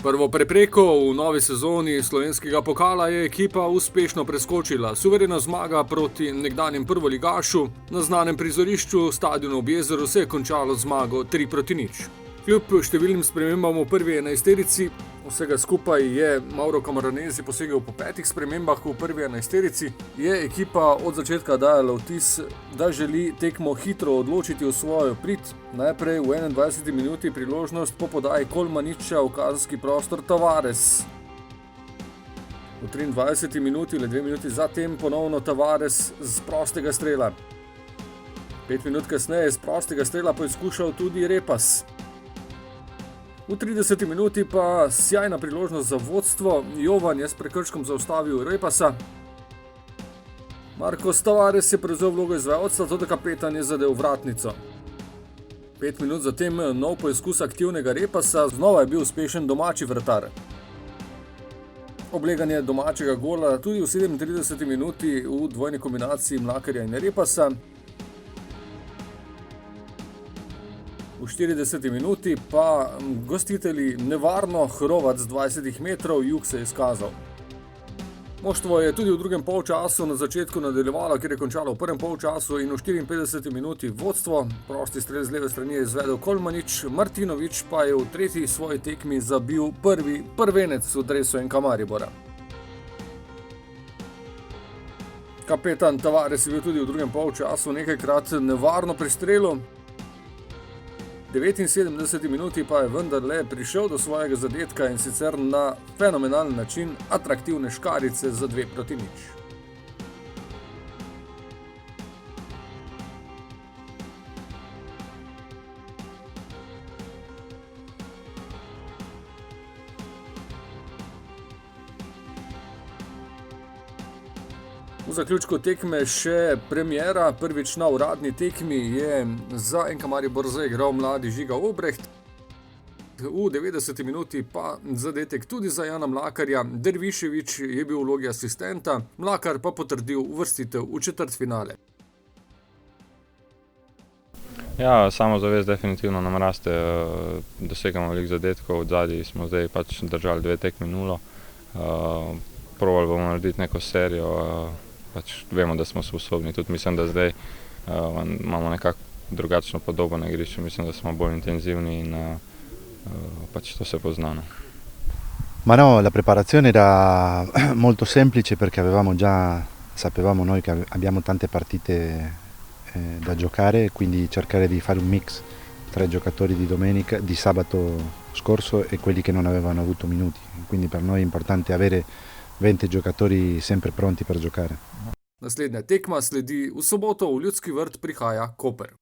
Prvo prepreko v novi sezoni slovenskega pokala je ekipa uspešno preskočila. Suverena zmaga proti nekdanjem prvoligašu na znanem prizorišču stadionu ob jezeru se je končalo zmago 3-0. Kljub številnim spremembam v prvi enajsterici, vsega skupaj je Mauro Camoranesi posegel po 5 spremembah v prvi enajsterici, je ekipa od začetka dajala vtis, da želi tekmo hitro odločiti v svojo prid. Najprej v 21. minuti priložnost po podaji Kolmaniča v kazenski prostor Tavares. V 23. minuti, le 2 minuti zatem, ponovno Tavares z prostega strela. 5 minut kasneje z prostega strela poizkušal tudi Repas. V 30. minuti pa sjajna priložnost za vodstvo, Jovan je s prekrškom zaustavil Repasa. Marcos Tavares je prevzel vlogo izvajalca, toda kapetan je zadel vratnico. 5 minut zatem nov poizkus aktivnega Repasa, znova je bil uspešen domači vratar. Obleganje domačega gola tudi v 37. minuti v dvojni kombinaciji Mlakarja in Repasa. V 40. minuti pa gostitelji nevarno, Hrovat z 20 metrov, Jug se je izkazal. Moštvo je tudi v drugem polčasu na začetku nadaljevalo, kjer je končalo v prvem polčasu, in v 54. minuti vodstvo. Prosti strel z leve strani je izvedel Kolmanič, Martinović pa je v tretji svoji tekmi zabil prvi prvenec v dresu NK Maribora. Kapetan Tavares je bil tudi v drugem polčasu nekajkrat nevarno pri strelu. V 79. minuti pa je vendarle prišel do svojega zadetka, in sicer na fenomenalen način, atraktivne škarjice za 2-0. V zaključku tekme še premiera. Prvič na uradni tekmi je za NK Maribor zaigral mladi Žiga Obreht. V 90. minuti pa zadetek tudi za Jana Mlakarja. Dervišević je bil v vlogi asistenta, Mlakar pa potrdil uvrstitev v četrtfinale. Ja, samozavest definitivno nam raste, dosegamo veliko zadetkov, odzadaj smo zdaj pač držali 2 tekmi 0. Probali bomo narediti neko serijo, pač vemo, da smo sposobni. Tudi mislim, da zdaj imamo nekako drugačno podobo na igrišču, mislim, da smo bolj intenzivni in pač to se pozna. Ma no, la preparazione era molto semplice perché sapevamo noi che abbiamo tante partite da giocare, quindi cercare di fare un mix tra i giocatori di sabato scorso e quelli che non avevano avuto minuti. Quindi per noi è importante avere 20 giocatori sempre pronti per giocare. Naslednja tekma sledi v soboto, v Ljudski vrt prihaja Koper.